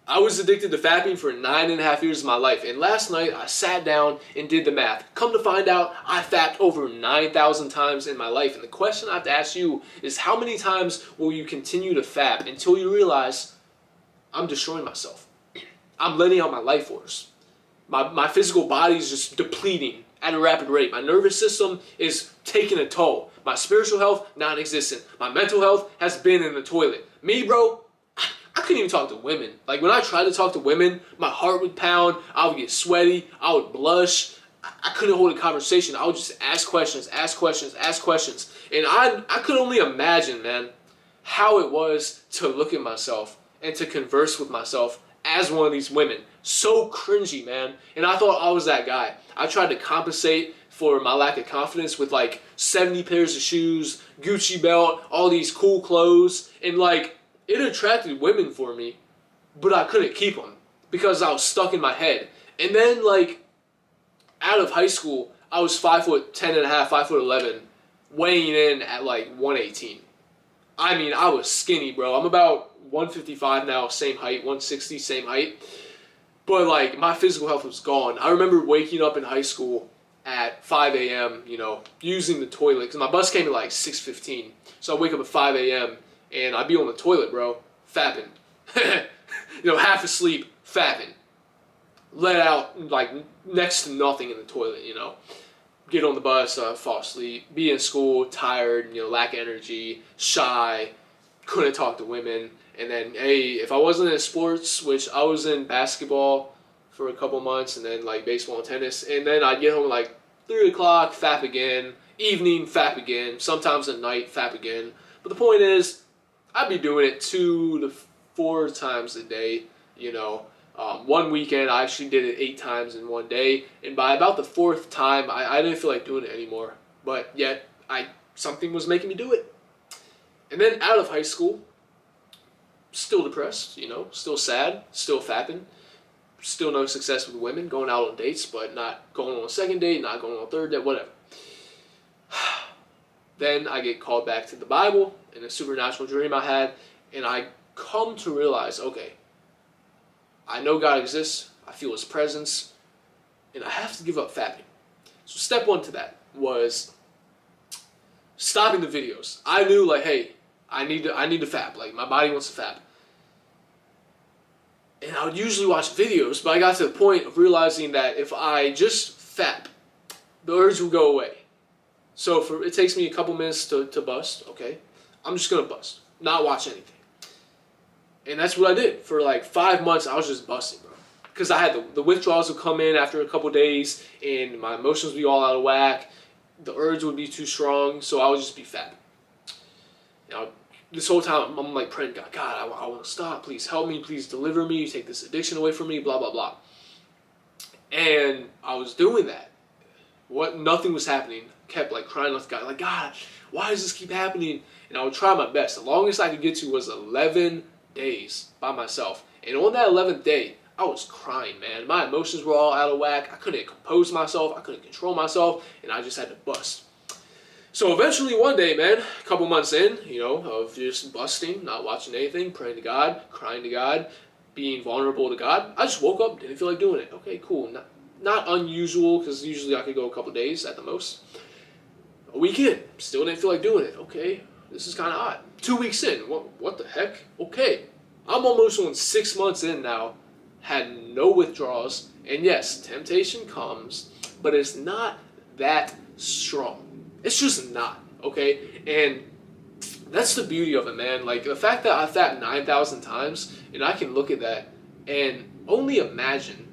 I was addicted to fapping for 9.5 years of my life, and last night I sat down and did the math. Come to find out, I fapped over 9,000 times in my life, and the question I have to ask you is how many times will you continue to fap until you realize I'm destroying myself? I'm letting out my life force. My physical body is just depleting at a rapid rate. My nervous system is taking a toll. My spiritual health, non-existent. My mental health has been in the toilet. Me, bro, I couldn't even talk to women. Like, when I tried to talk to women, my heart would pound, I would get sweaty, I would blush. I couldn't hold a conversation. I would just ask questions, ask questions, ask questions. And I could only imagine, man, how it was to look at myself and to converse with myself as one of these women. So cringy, man. And I thought I was that guy. I tried to compensate for my lack of confidence with like 70 pairs of shoes, Gucci belt, all these cool clothes, and like, it attracted women for me, but I couldn't keep them because I was stuck in my head. And then, like, out of high school, I was 5'10.5", 5'11", weighing in at like 118. I mean, I was skinny, bro. I'm about 155 now, same height, 160, same height. But like, my physical health was gone. I remember waking up in high school at 5 a.m., you know, using the toilet, because my bus came at like 6:15. So I wake up at 5 a.m., and I'd be on the toilet, bro, fapping. You know, half asleep, fapping. Let out, like, next to nothing in the toilet, you know. Get on the bus, fall asleep, be in school, tired, you know, lack energy, shy, couldn't talk to women. And then, hey, if I wasn't in sports, which I was in basketball for a couple months, and then, like, baseball and tennis, and then I'd get home at, like, 3 o'clock, fap again, evening, fap again, sometimes at night, fap again. But the point is, I'd be doing it 2 to 4 times a day, you know. One weekend, I actually did it 8 times in one day, and by about the 4th time, I didn't feel like doing it anymore. But yet, something was making me do it. And then out of high school, still depressed, you know, still sad, still fapping, still no success with women, going out on dates, but not going on a second date, not going on a third date, whatever. Then I get called back to the Bible in a supernatural dream I had, and I come to realize, okay, I know God exists, I feel His presence, and I have to give up fapping. So step 1 to that was stopping the videos. I knew, like, hey, I need to fap. Like, my body wants to fap. And I would usually watch videos, but I got to the point of realizing that if I just fap, the urge will go away. So it takes me a couple minutes to bust, okay? I'm just going to bust, not watch anything. And that's what I did. For like 5 months, I was just busting, bro. Because I had the withdrawals would come in after a couple days, and my emotions would be all out of whack. The urge would be too strong, so I would just be fapping. You know, this whole time, I'm like praying to God, God, I want to stop. Please help me. Please deliver me. Take this addiction away from me, blah, blah, blah. And I was doing that. Nothing was happening. Kept like crying out to God, like, God, why does this keep happening? And I would try my best. The longest I could get to was 11 days by myself. And on that 11th day, I was crying, man. My emotions were all out of whack. I couldn't compose myself. I couldn't control myself. And I just had to bust. So eventually one day, man, a couple months in, you know, of just busting, not watching anything, praying to God, crying to God, being vulnerable to God, I just woke up, didn't feel like doing it. Okay, cool. Not unusual, because usually I could go a couple days at the most. A weekend, still didn't feel like doing it. Okay, this is kind of odd. 2 weeks in, what the heck? Okay, I'm almost on 6 months in now, had no withdrawals, and yes, temptation comes, but it's not that strong. It's just not, okay? And that's the beauty of it, man. Like, the fact that I've fapped 9,000 times, and I can look at that and only imagine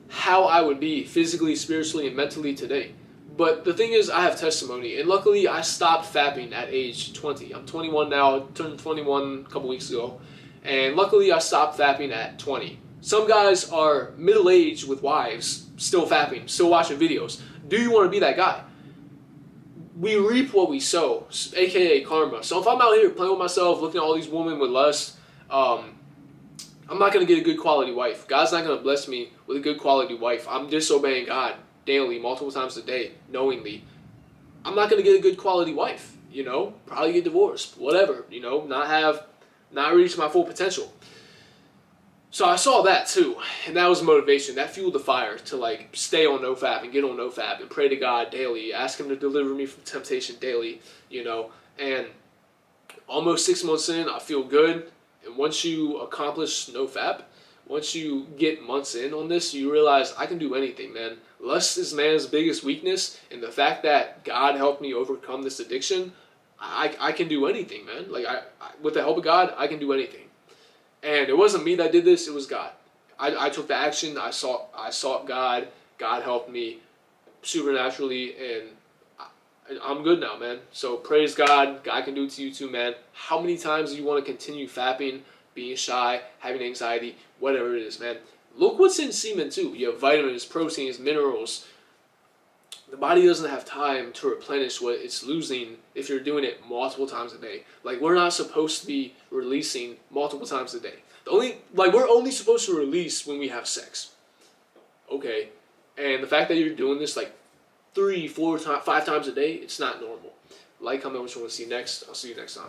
how I would be physically, spiritually, and mentally today. But the thing is, I have testimony, and luckily I stopped fapping at age 20. I'm 21 now, turned 21 a couple weeks ago, and luckily I stopped fapping at 20. Some guys are middle-aged with wives, still fapping, still watching videos. Do you want to be that guy? We reap what we sow, aka karma. So if I'm out here playing with myself, looking at all these women with lust, I'm not going to get a good quality wife. God's not going to bless me with a good quality wife. I'm disobeying God daily, multiple times a day, knowingly. I'm not going to get a good quality wife, you know, probably get divorced, whatever, you know, not reach my full potential. So I saw that too, and that was motivation. That fueled the fire to like stay on NoFap and get on NoFap and pray to God daily, ask Him to deliver me from temptation daily, you know. And almost 6 months in, I feel good. And once you accomplish NoFap, once you get months in on this, you realize I can do anything, man. Lust is man's biggest weakness, and the fact that God helped me overcome this addiction, I can do anything, man. Like with the help of God, I can do anything. And it wasn't me that did this, it was God. I took the action, I sought God, God helped me supernaturally, and I'm good now, man. So praise God, God can do it to you too, man. How many times do you want to continue fapping, being shy, having anxiety, whatever it is, man? Look what's in semen too. You have vitamins, proteins, minerals. The body doesn't have time to replenish what it's losing if you're doing it multiple times a day. Like, we're not supposed to be releasing multiple times a day. We're only supposed to release when we have sex. Okay. And the fact that you're doing this like 3, 4, 5 times a day, it's not normal. Like, comment, what you want to see next. I'll see you next time.